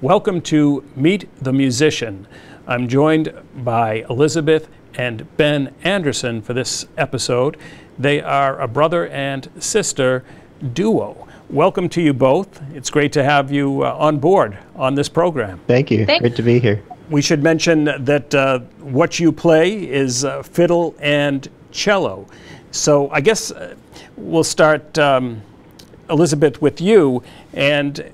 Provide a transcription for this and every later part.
Welcome to Meet the Musician. I'm joined by Elizabeth and Ben Anderson for this episode. They are a brother and sister duo. Welcome to you both. It's great to have you on board on this program. Thank you. Great to be here. We should mention that what you play is fiddle and cello. So I guess we'll start, Elizabeth, with you and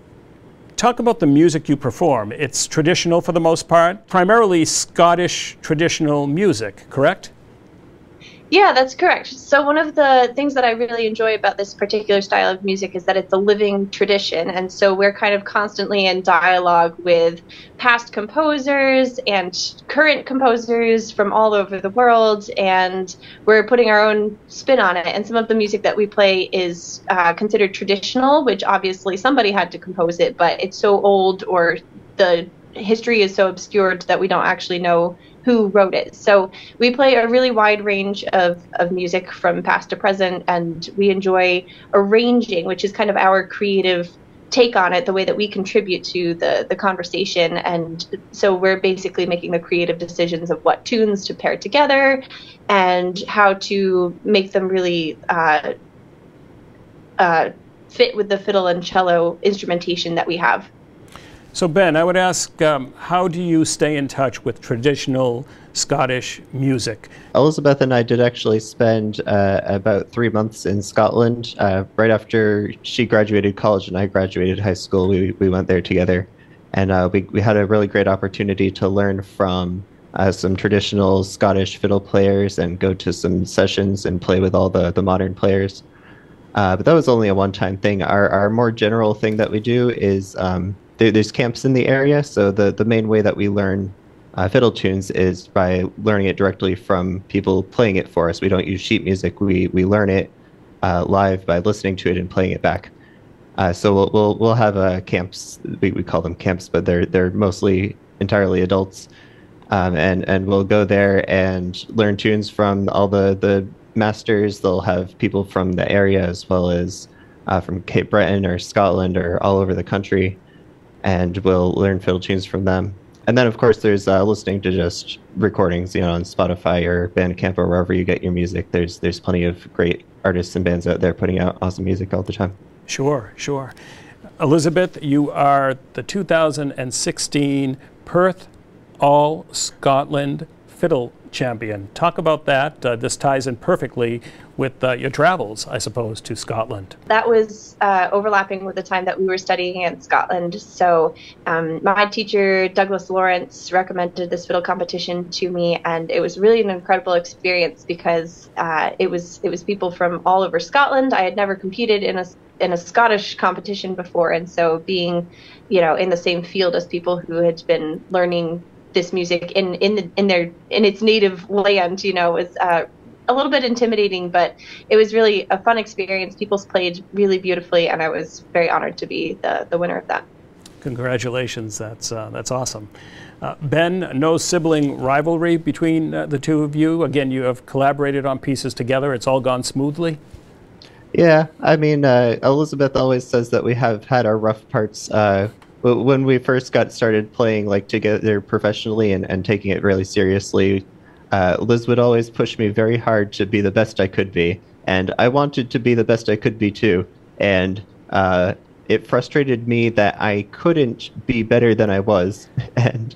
talk about the music you perform. It's traditional for the most part, primarily Scottish traditional music, correct? Yeah, that's correct. So one of the things that I really enjoy about this particular style of music is that it's a living tradition. And so we're kind of constantly in dialogue with past composers and current composers from all over the world. And we're putting our own spin on it. And some of the music that we play is considered traditional, which obviously somebody had to compose it, but it's so old or the history is so obscured that we don't actually know who wrote it. So we play a really wide range of music from past to present, and we enjoy arranging, which is kind of our creative take on it, the way that we contribute to the conversation. And so we're basically making the creative decisions of what tunes to pair together and how to make them really fit with the fiddle and cello instrumentation that we have. So Ben, I would ask, how do you stay in touch with traditional Scottish music? Elizabeth and I did actually spend about 3 months in Scotland. Right after she graduated college and I graduated high school, we went there together. And we had a really great opportunity to learn from some traditional Scottish fiddle players and go to some sessions and play with all the modern players. But that was only a one-time thing. Our more general thing that we do is there's camps in the area, so the main way that we learn fiddle tunes is by learning it directly from people playing it for us. We don't use sheet music. We learn it live by listening to it and playing it back. So we'll have camps. We call them camps, but they're mostly entirely adults, and we'll go there and learn tunes from all the masters. They'll have people from the area as well as from Cape Breton or Scotland or all over the country. And we'll learn fiddle tunes from them. And then, of course, there's listening to just recordings, on Spotify or Bandcamp or wherever you get your music. There's plenty of great artists and bands out there putting out awesome music all the time. Sure. Elizabeth, you are the 2016 Perth All Scotland Fiddle Champion. Talk about that. This ties in perfectly with your travels, I suppose, to Scotland. That was overlapping with the time that we were studying in Scotland. So my teacher, Douglas Lawrence, recommended this fiddle competition to me, and it was really an incredible experience because it was people from all over Scotland. I had never competed in a Scottish competition before, and so being, in the same field as people who had been learning this music in its native land, was a little bit intimidating, but it was really a fun experience. People played really beautifully, and I was very honored to be the winner of that. Congratulations, that's awesome. Ben, no sibling rivalry between the two of you? Again, you have collaborated on pieces together. It's all gone smoothly? Yeah, I mean, Elizabeth always says that we have had our rough parts. When we first got started playing together professionally and taking it really seriously, Liz would always push me very hard to be the best I could be, and I wanted to be the best I could be too. And it frustrated me that I couldn't be better than I was, and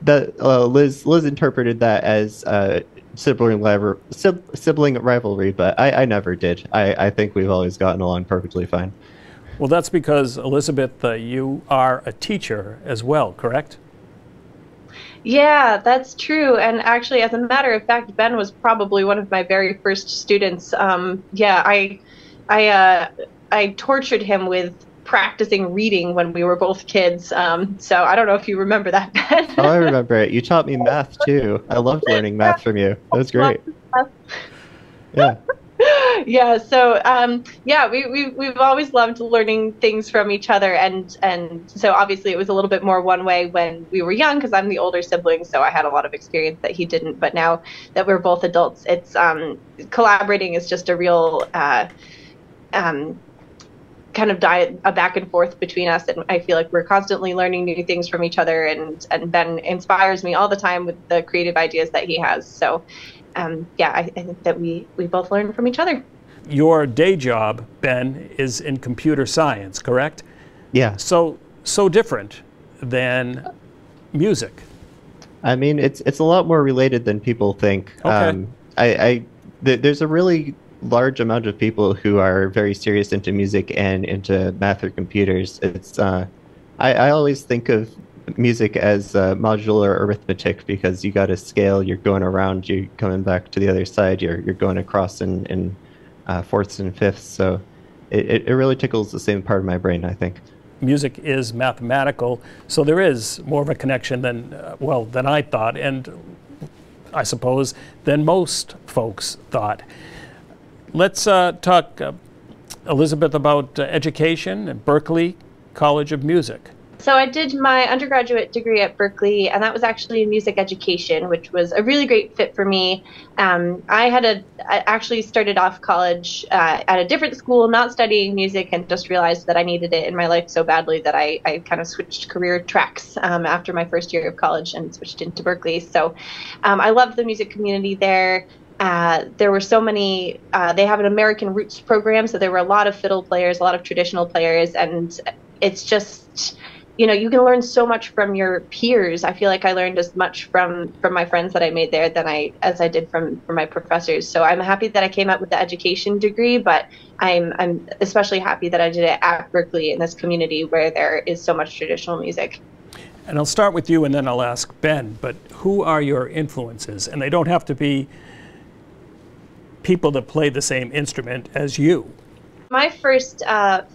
that Liz interpreted that as sibling rivalry, but I never did. I think we've always gotten along perfectly fine. Well, that's because, Elizabeth, you are a teacher as well, correct? Yeah, that's true. And actually, as a matter of fact, Ben was probably one of my very first students. I tortured him with practicing reading when we were both kids. So I don't know if you remember that, Ben. Oh, I remember it. You taught me math too. I loved learning math from you. That was great. Yeah. Yeah, so we've always loved learning things from each other, and so obviously it was a little bit more one way when we were young because I'm the older sibling, so I had a lot of experience that he didn't. But now that we're both adults, it's collaborating is just a real kind of a back and forth between us, and I feel like we're constantly learning new things from each other, and Ben inspires me all the time with the creative ideas that he has. So yeah, I think that we both learn from each other. Your day job, Ben, is in computer science, correct? Yeah. So different than music. I mean, it's a lot more related than people think. Okay. There's a really large amount of people who are very serious into music and into math or computers. It's I always think of music as modular arithmetic, because you got to scale. You're going around, you're coming back to the other side. You're going across in fourths and fifths. So it really tickles the same part of my brain, I think. Music is mathematical, so there is more of a connection than than I thought, and I suppose than most folks thought. Let's talk, Elizabeth, about education at Berklee College of Music. So I did my undergraduate degree at Berklee, and that was actually in music education, which was a really great fit for me. I actually started off college at a different school, not studying music, and just realized that I needed it in my life so badly that I kind of switched career tracks after my first year of college and switched into Berklee. So I loved the music community there. There were so many, they have an American Roots program, so there were a lot of fiddle players, a lot of traditional players, and it's just, you know, you can learn so much from your peers. I feel like I learned as much from my friends that I made there as I did from my professors. So I'm happy that I came out with the education degree, but I'm especially happy that I did it at Berklee in this community where there is so much traditional music. And I'll start with you and then I'll ask Ben, but who are your influences? And they don't have to be people that play the same instrument as you. My first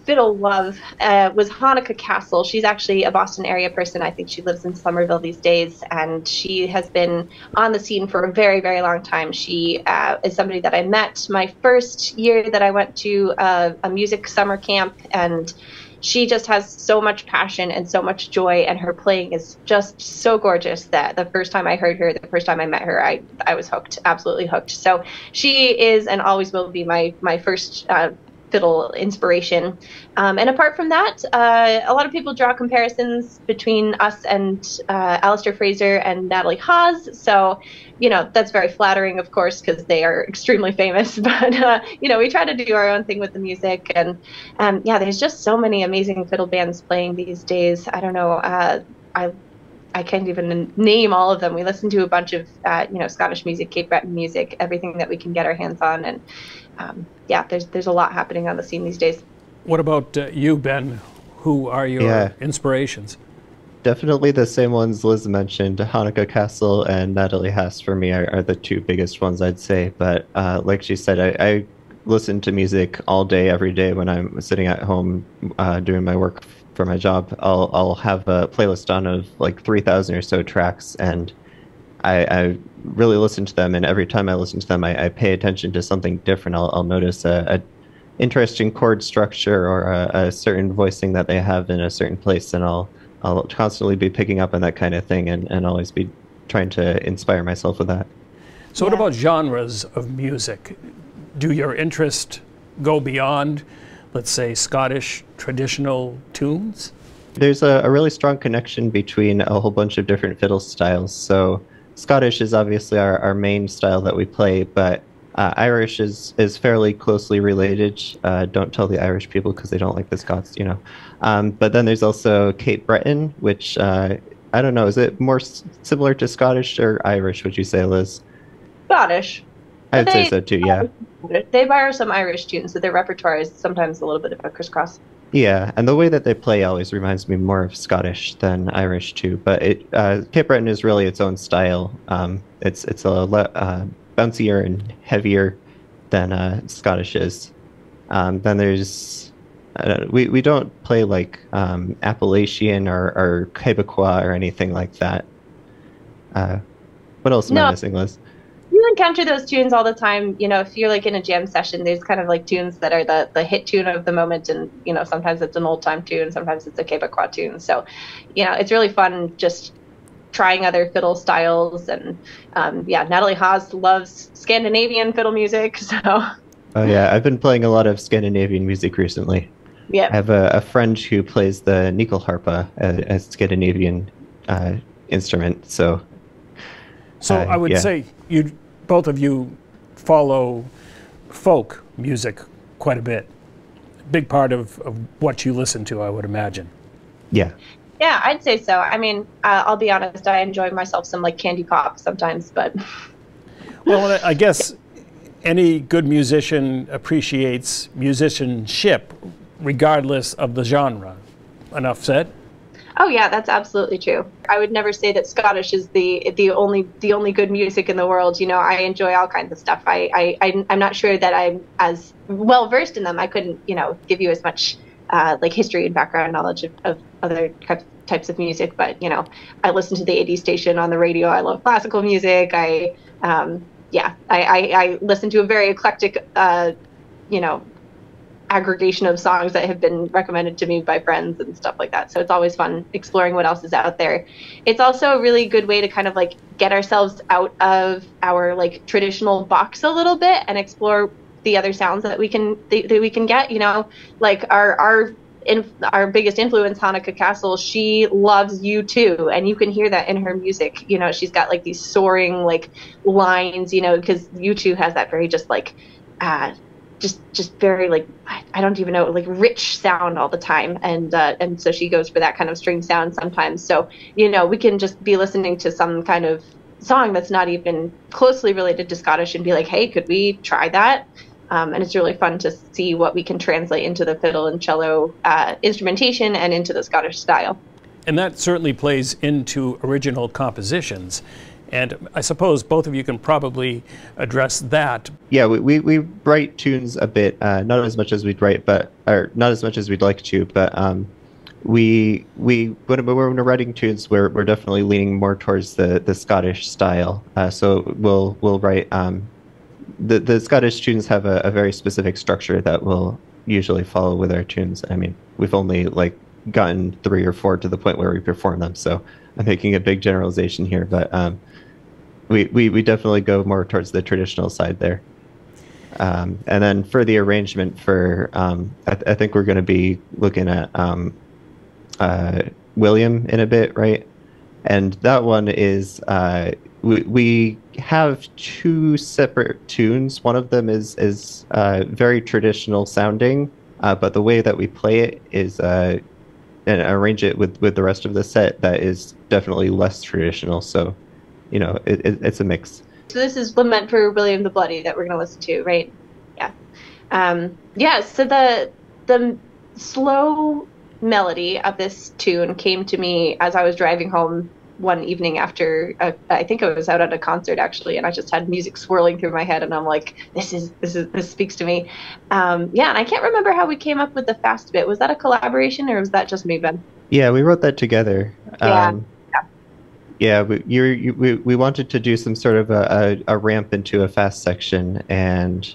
fiddle love was Hanukkah Castle. She's actually a Boston area person. I think she lives in Somerville these days, and she has been on the scene for a very, very long time. She is somebody that I met my first year that I went to a music summer camp, and she just has so much passion and so much joy, and her playing is just so gorgeous that the first time I heard her, the first time I met her, I was hooked, absolutely hooked. So she is and always will be my first fiddle inspiration. And apart from that, a lot of people draw comparisons between us and Alistair Fraser and Natalie Haas. So, you know, that's very flattering, of course, because they are extremely famous. But, you know, we try to do our own thing with the music. And yeah, there's just so many amazing fiddle bands playing these days. I don't know. I can't even name all of them. We listen to a bunch of, you know, Scottish music, Cape Breton music, everything that we can get our hands on. And yeah, there's a lot happening on the scene these days. What about you, Ben? Who are your inspirations? Definitely the same ones Liz mentioned. Hanukkah Castle and Natalie Haas for me are the two biggest ones, I'd say. But like she said, I listen to music all day, every day when I'm sitting at home doing my work for my job. I'll have a playlist on of like 3,000 or so tracks, and I really listen to them. And every time I listen to them, I pay attention to something different. I'll notice a interesting chord structure or a certain voicing that they have in a certain place, and I'll constantly be picking up on that kind of thing, and always be trying to inspire myself with that. So what about genres of music? Do your interest go beyond, let's say, Scottish traditional tunes? There's a really strong connection between a whole bunch of different fiddle styles. So Scottish is obviously our main style that we play, but Irish is fairly closely related. Don't tell the Irish people because they don't like the Scots, you know. But then there's also Cape Breton, which I don't know, is it more similar to Scottish or Irish, would you say, Liz? Scottish. I would say so too, yeah. They borrow some Irish tunes, so their repertoire is sometimes a little bit of a crisscross. Yeah, and the way that they play always reminds me more of Scottish than Irish too. But Cape Breton is really its own style. It's a bouncier and heavier than Scottish is. Then there's we don't play like Appalachian or Quebecois or anything like that. What else am I missing, Liz? You encounter those tunes all the time. You know, if you're like in a jam session, there's kind of like tunes that are the hit tune of the moment, and you know, sometimes it's an old time tune, sometimes it's a Quebecois tune. So, you know, it's really fun just trying other fiddle styles. And yeah, Natalie Haas loves Scandinavian fiddle music. So. Oh yeah, I've been playing a lot of Scandinavian music recently. Yeah. I have a friend who plays the nyckelharpa, a Scandinavian instrument. So, So I would yeah, say you both of you follow folk music quite a bit. Big part of what you listen to, I would imagine. yeah. Yeah, I'd say so. I mean, I'll be honest, I enjoy myself some like candy pop sometimes, but Well, I guess any good musician appreciates musicianship regardless of the genre. Enough said? oh yeah, that's absolutely true. I would never say that Scottish is the only good music in the world. You know, I enjoy all kinds of stuff. I'm not sure that I'm as well versed in them. I couldn't, give you as much like history and background knowledge of other types of music. But I listen to the 80s station on the radio. I love classical music. I listen to a very eclectic, you know, aggregation of songs that have been recommended to me by friends and stuff like that. So it's always fun exploring what else is out there. It's also a really good way to kind of like get ourselves out of our like traditional box a little bit and explore the other sounds that we can get. Like our biggest influence, Hanukkah Castle, she loves U2, and you can hear that in her music. She's got like these soaring like lines, because U2 has that very just like just very like I don't even know, like rich sound all the time, and so she goes for that kind of string sound sometimes. So we can just be listening to some kind of song that's not even closely related to Scottish and be like, hey, could we try that? And it's really fun to see what we can translate into the fiddle and cello instrumentation and into the Scottish style. And that certainly plays into original compositions. And I suppose both of you can probably address that. Yeah, we write tunes a bit, not as much as we'd write, or not as much as we'd like to, but when we're writing tunes, we're definitely leaning more towards the Scottish style. So we'll write the Scottish tunes have a very specific structure that we'll usually follow with our tunes. I mean, we've only like gotten 3 or 4 to the point where we perform them, so I'm making a big generalization here, but we definitely go more towards the traditional side there. And then for the arrangement I think we're going to be looking at William in a bit, right? And that one is we have 2 separate tunes. One of them is very traditional sounding, but the way that we play it is and arrange it with the rest of the set that is definitely less traditional. So, it's a mix. So this is Lament for William the Bloody that we're going to listen to, right? Yeah. So the slow melody of this tune came to me as I was driving home one evening after I think I was out at a concert actually, and I just had music swirling through my head, and I'm like, this speaks to me. And I can't remember how we came up with the fast bit. Was that a collaboration or was that just me, Ben? Yeah, we wrote that together. Yeah. Yeah, we wanted to do some sort of a ramp into a fast section, and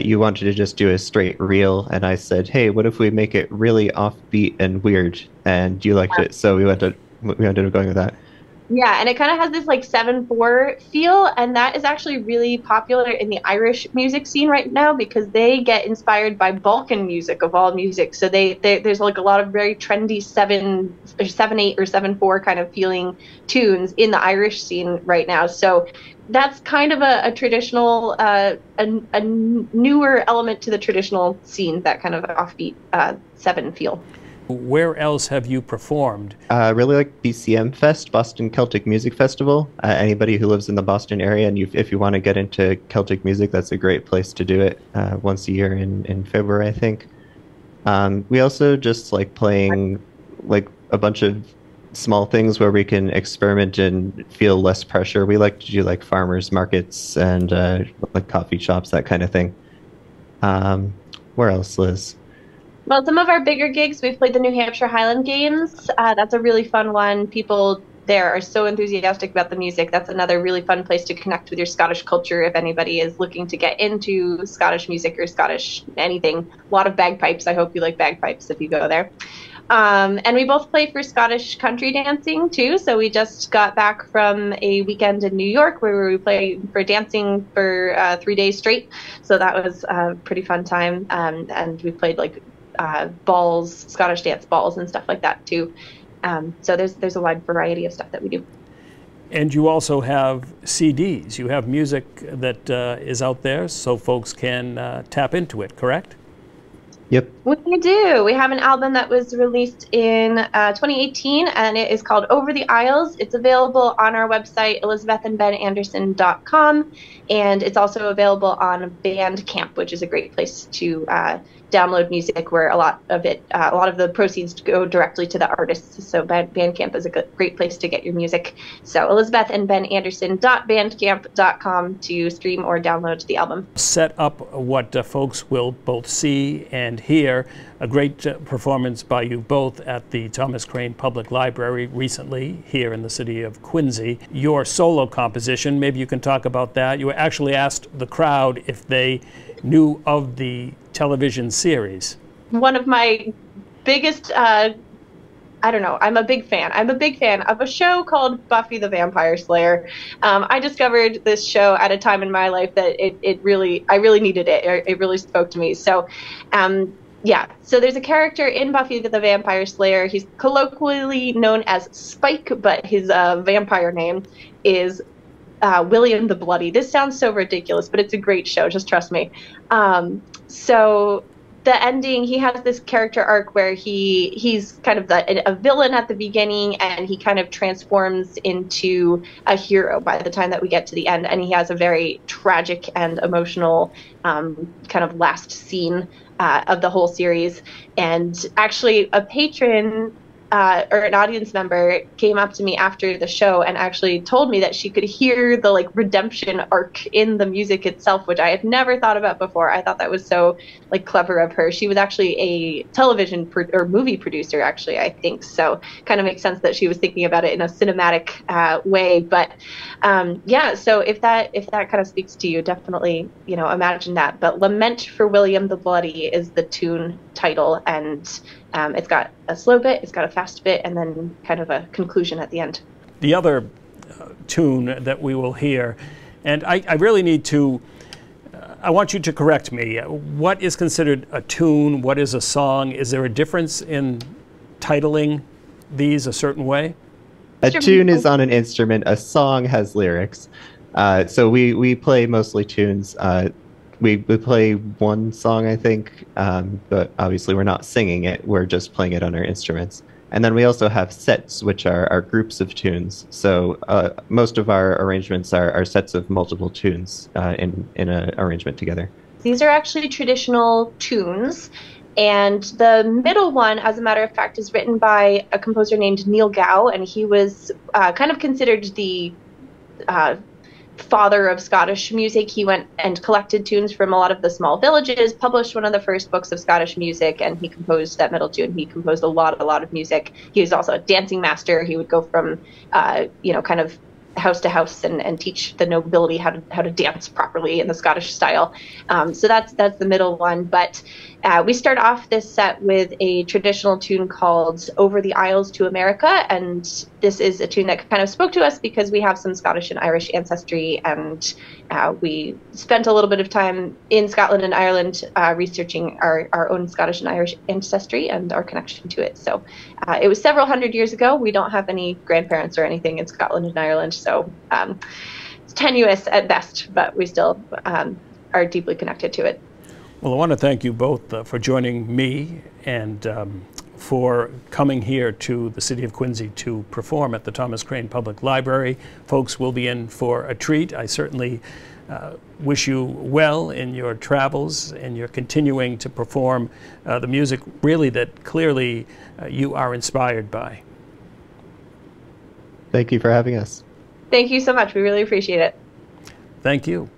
you wanted to just do a straight reel, and I said, hey, what if we make it really offbeat and weird? And you liked it, so we ended up going with that. Yeah, and it kind of has this like 7/4 feel, and that is actually really popular in the Irish music scene right now because they get inspired by Balkan music of all music. So there's like a lot of very trendy 7/8 or 7/4 kind of feeling tunes in the Irish scene right now. So that's kind of a traditional, a newer element to the traditional scene, that kind of offbeat 7 feel. Where else have you performed? Really like BCM Fest, Boston Celtic Music Festival. Anybody who lives in the Boston area, and if you want to get into Celtic music, that's a great place to do it. Once a year in February, I think. We also just like playing like a bunch of small things where we can experiment and feel less pressure. We like to do like farmers markets and like coffee shops, that kind of thing. Where else, Liz? Well, some of our bigger gigs, we've played the New Hampshire Highland Games. That's a really fun one. People there are so enthusiastic about the music. That's another really fun place to connect with your Scottish culture if anybody is looking to get into Scottish music or Scottish anything. A lot of bagpipes. I hope you like bagpipes if you go there. And we both play for Scottish country dancing too. So we just got back from a weekend in New York where we played for dancing for 3 days straight. So that was a pretty fun time. And we played like balls, Scottish dance balls, and stuff like that too. So there's a wide variety of stuff that we do. And you also have CDs. You have music that is out there so folks can tap into it, correct? Yep. We do. We have an album that was released in 2018, and it is called Over the Isles. It's available on our website, elizabethandbenanderson.com, and it's also available on Bandcamp, which is a great place to download music, where a lot of the proceeds go directly to the artists. So Bandcamp is a great place to get your music. So elizabethandbenanderson.bandcamp.com to stream or download the album. Set up what folks will both see and hear. A great performance by you both at the Thomas Crane Public Library recently here in the city of Quincy. Your solo composition, maybe you can talk about that. You actually asked the crowd if they knew of the television series. One of my biggest, I don't know, I'm a big fan. I'm a big fan of a show called Buffy the Vampire Slayer. I discovered this show at a time in my life that I really needed it. It really spoke to me. So, yeah, so there's a character in Buffy the Vampire Slayer. He's colloquially known as Spike, but his vampire name is William the Bloody. This sounds so ridiculous, but it's a great show. Just trust me. So the ending, he has this character arc where he's kind of a villain at the beginning, and he kind of transforms into a hero by the time that we get to the end. And he has a very tragic and emotional kind of last scene of the whole series. And actually, a patron or an audience member came up to me after the show and actually told me that she could hear the redemption arc in the music itself, which I had never thought about before. I thought that was so clever of her. She was actually a television or movie producer, actually, I think. So kind of makes sense that she was thinking about it in a cinematic way. But yeah, so if that kind of speaks to you, definitely imagine that. But Lament for William the Bloody is the tune title, and it's got a slow bit, it's got a fast bit, and then kind of a conclusion at the end. The other tune that we will hear, and I really need to, I want you to correct me. What is considered a tune? What is a song? Is there a difference in titling these a certain way? A tune is on an instrument. A song has lyrics. So we play mostly tunes. We play one song, I think, but obviously we're not singing it. We're just playing it on our instruments. And then we also have sets, which are groups of tunes. So most of our arrangements are sets of multiple tunes in an arrangement together. These are actually traditional tunes. And the middle one, as a matter of fact, is written by a composer named Neil Gow, and he was kind of considered the father of Scottish music. He went and collected tunes from a lot of the small villages, published one of the first books of Scottish music, and he composed that middle tune. He composed a lot of music. He was also a dancing master. He would go from, kind of house to house and teach the nobility how to dance properly in the Scottish style. So that's the middle one. But we start off this set with a traditional tune called Over the Isles to America, and this is a tune that kind of spoke to us because we have some Scottish and Irish ancestry, and we spent a little bit of time in Scotland and Ireland researching our own Scottish and Irish ancestry and our connection to it. So it was several hundred years ago. We don't have any grandparents or anything in Scotland and Ireland, so it's tenuous at best, but we still are deeply connected to it. Well, I want to thank you both for joining me and for coming here to the city of Quincy to perform at the Thomas Crane Public Library. Folks will be in for a treat. I certainly wish you well in your travels and you're continuing to perform the music really that clearly you are inspired by. Thank you for having us. Thank you so much. We really appreciate it. Thank you.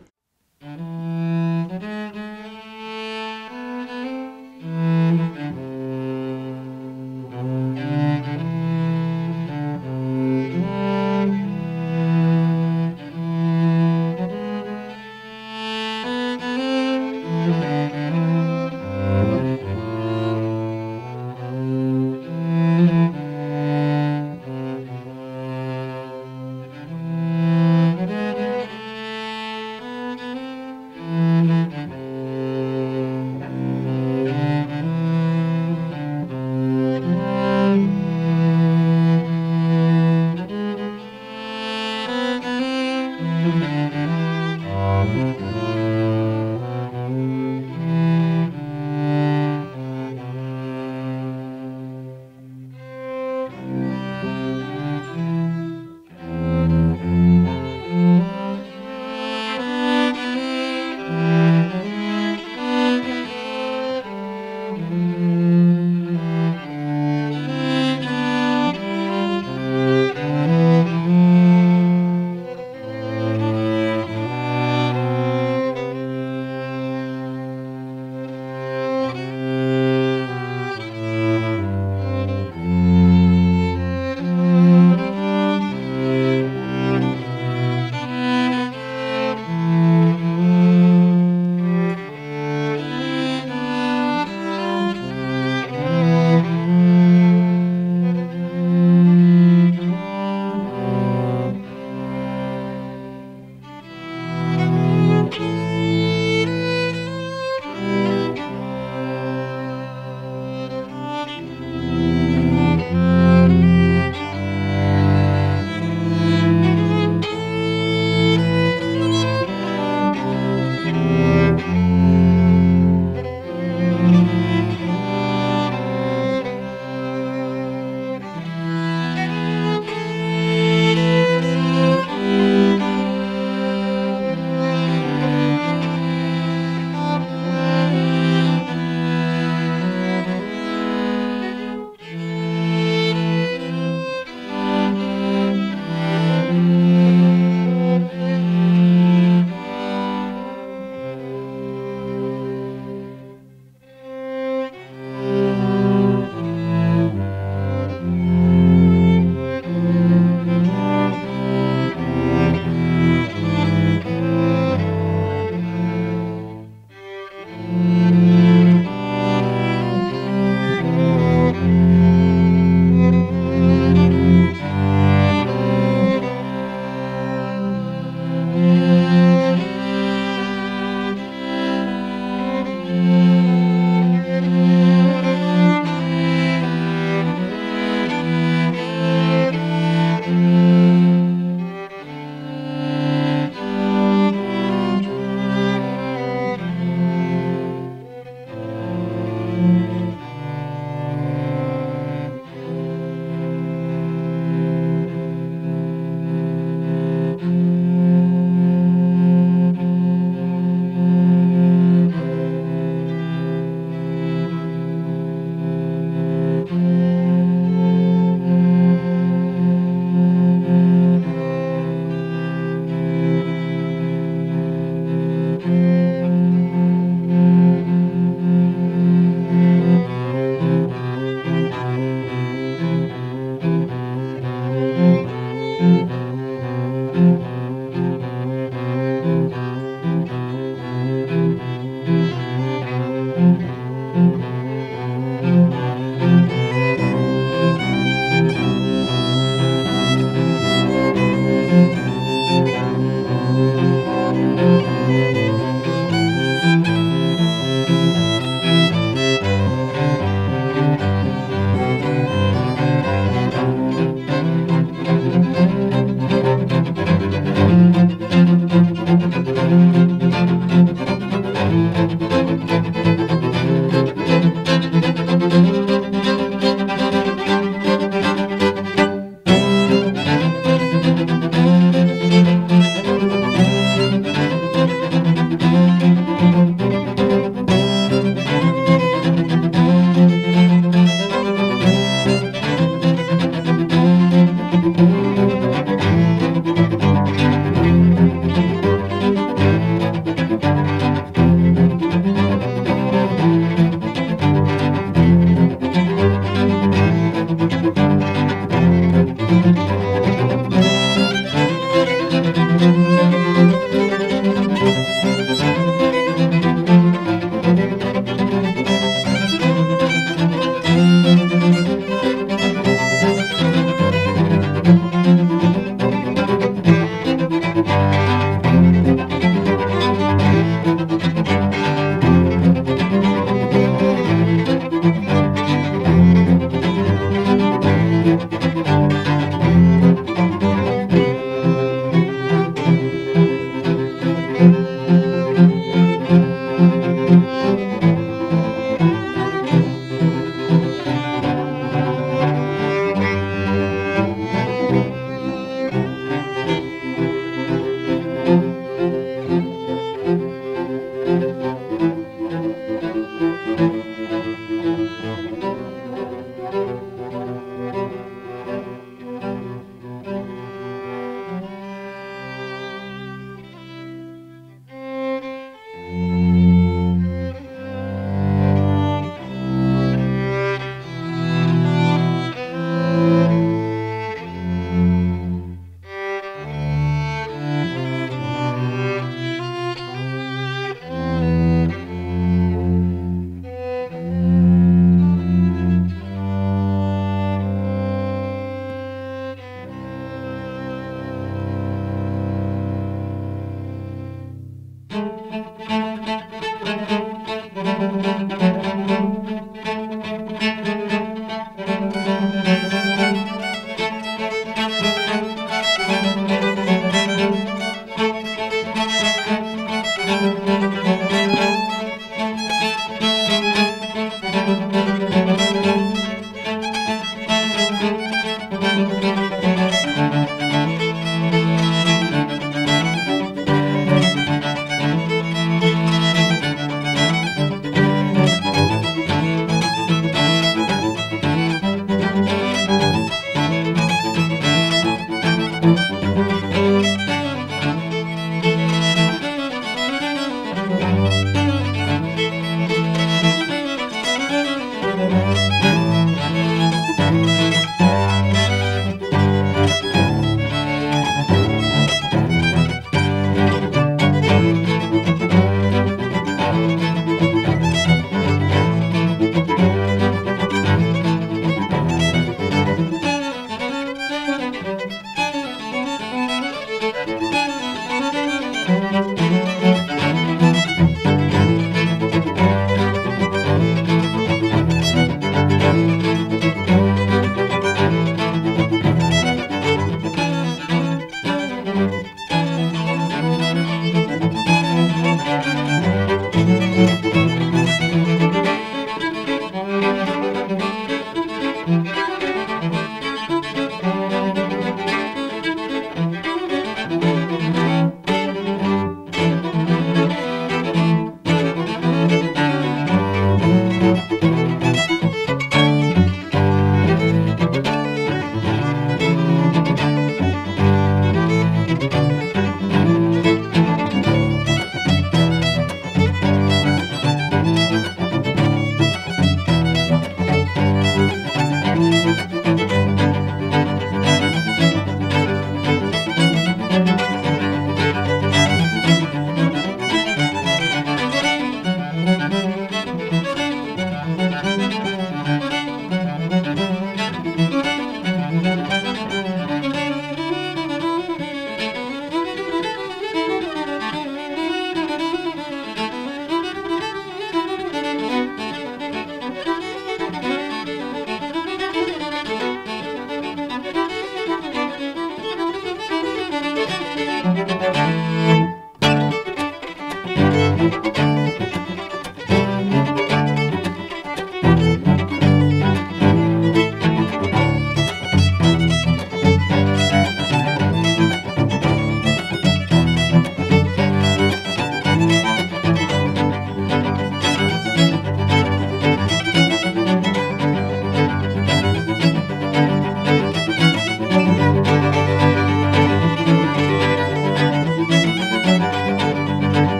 Thank you.